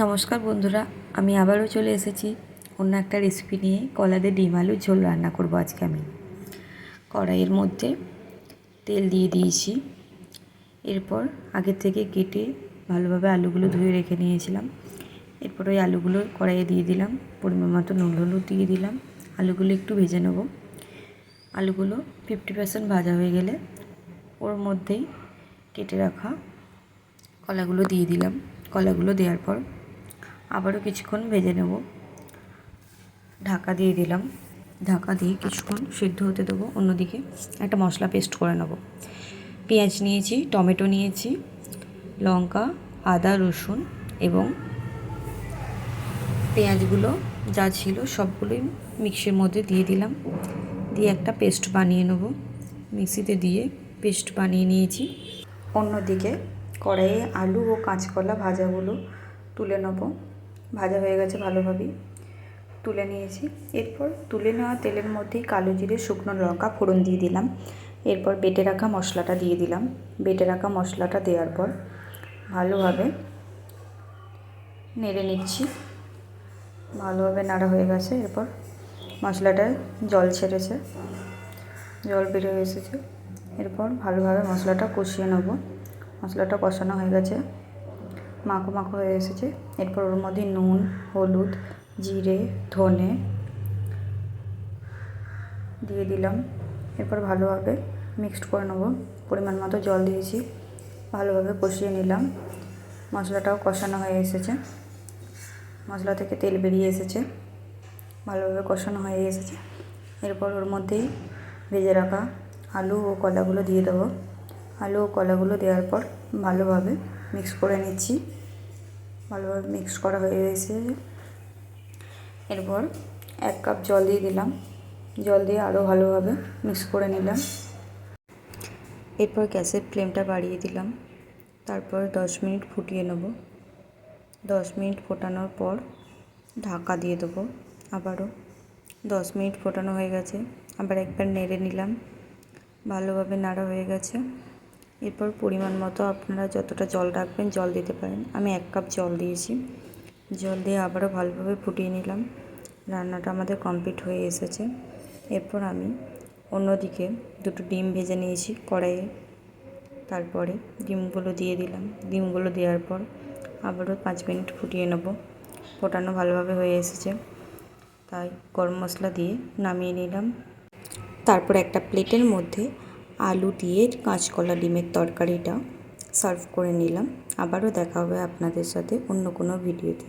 নমস্কার বন্ধুরা, আমি আবারও চলে এসেছি অন্য একটা রেসিপি নিয়ে। কলা দিয়ে ডিম আলুর ঝোল রান্না করব আজকে আমি। কড়াইয়ের মধ্যে তেল দিয়ে দিয়েছি। এরপর আগের থেকে কেটে ভালোভাবে আলুগুলো ধুয়ে রেখে নিয়েছিলাম। এরপর ওই আলুগুলো কড়াইয়ে দিয়ে দিলাম, পরিমাণ মতো নুন হলুদ দিয়ে দিলাম। আলুগুলো একটু ভেজে নেব। আলুগুলো 50% ভাজা হয়ে গেলে ওর মধ্যেই কেটে রাখা কলাগুলো দিয়ে দিলাম। কলাগুলো দেওয়ার পর আবারও কিছুক্ষণ ভেজে নেব। ঢাকা দিয়ে দিলাম। ঢাকা দিয়ে কিছুক্ষণ সিদ্ধ হতে দেবো। অন্যদিকে একটা মশলা পেস্ট করে নেব। পেঁয়াজ নিয়েছি, টমেটো নিয়েছি, লঙ্কা, আদা, রসুন এবং পেঁয়াজগুলো যা ছিল সবগুলোই মিক্সির মধ্যে দিয়ে দিলাম। দিয়ে একটা পেস্ট বানিয়ে নেব। মিক্সিতে দিয়ে পেস্ট বানিয়ে নিয়েছি। অন্যদিকে কড়াইয়ে আলু ও কাঁচকলা ভাজাগুলো তুলে নেব। ভাজা হয়ে গেছে, ভালোভাবেই তুলে নিয়েছি। এরপর তুলে নেওয়া তেলের মধ্যেই কালো জিরে, শুকনো লঙ্কা ফোড়ন দিয়ে দিলাম। এরপর বেটে রাখা মশলাটা দিয়ে দিলাম। বেটে রাখা মশলাটা দেওয়ার পর ভালোভাবে নেড়ে নিচ্ছি। ভালোভাবে নাড়া হয়ে গেছে। এরপর মশলাটায় জল ছেড়েছে, জল বেরিয়ে এসেছে। এরপর ভালোভাবে মশলাটা কষিয়ে নেব। মশলাটা কষানো হয়ে গেছে, মাখো মাখো হয়ে এসেছে। এরপর ওর মধ্যে নুন, হলুদ, জিরে, ধনে দিয়ে দিলাম। এরপর ভালোভাবে মিক্সড করে নেব। পরিমাণ মতো জল দিয়েছি, ভালোভাবে কষিয়ে নিলাম। মশলাটাও কষানো হয়ে এসেছে, মশলা থেকে তেল বেরিয়ে এসেছে, ভালোভাবে কষানো হয়ে এসেছে। এরপর ওর মধ্যেই ভেজে রাখা আলু ও কলাগুলো দিয়ে দেবো। আলু ও কলাগুলো দেওয়ার পর ভালোভাবে মিক্স করে নিচ্ছি। ভালোভাবে মিক্স করা হয়ে এসেছে। এরপর 1 কাপ জল দিয়ে দিলাম। জল দিয়ে আরও ভালোভাবে মিক্স করে নিলাম। এরপর গ্যাসের ফ্লেমটা বাড়িয়ে দিলাম। তারপর 10 মিনিট ফুটিয়ে নেব। 10 মিনিট ফোটানোর পর ঢাকা দিয়ে দেবো। আবারও 10 মিনিট ফোটানো হয়ে গেছে, আবার একবার নেড়ে নিলাম। ভালোভাবে নাড়া হয়ে গেছে। এরপর পরিমাণ মতো আপনারা যতটা জল রাখবেন জল দিতে পারেন। আমি 1 কাপ জল দিয়েছি। জল দিয়ে আবারও ভালোভাবে ফুটিয়ে নিলাম। রান্নাটা আমাদের কমপ্লিট হয়ে এসেছে। এরপর আমি অন্যদিকে 2টো ডিম ভেজে নিয়েছি কড়াইয়ে। তারপরে ডিমগুলো দিয়ে দিলাম। ডিমগুলো দেওয়ার পর আবারও 5 মিনিট ফুটিয়ে নেব। ফোটানো ভালোভাবে হয়ে এসেছে, তাই গরম মশলা দিয়ে নামিয়ে নিলাম। তারপর একটা প্লেটের মধ্যে আলু দিয়ে কাঁচকলা ডিমের তরকারিটা সার্ভ করে নিলাম। আবারও দেখা হবে আপনাদের সাথে অন্য কোনো ভিডিওতে।